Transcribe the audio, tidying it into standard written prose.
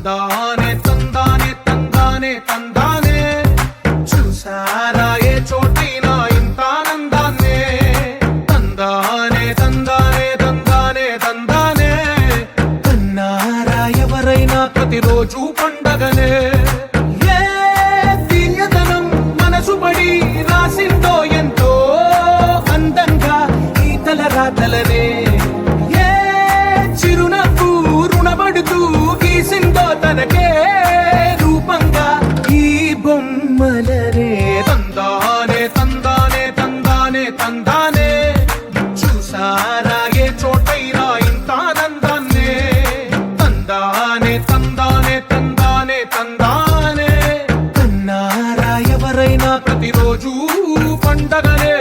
తందానే తందానే తందానే తందానే చూసారా ఏ చోటైనా ఇంత ఆనందాన్నే తందానే తందానే తందానే తందానే కన్నారా ఎవరైనా ప్రతిరోజు పండగనే ఏ తీయదనం మనసు పడి రాసిందో ఎంతో అందంగా ఈ తల రాతలనే ఏ చిరునవ్వు రుణపడుతూ గీసిందో తనకే రూపంగా ఈ బొమ్మలనే తందానే తందానే తందానే తందానే చూసారా ఏ చోటైనా ఇంత ఆనందాన్నే తందానే తందానే తందానే తందానే కన్నారా ఎవరైనా ప్రతిరోజు పండగనే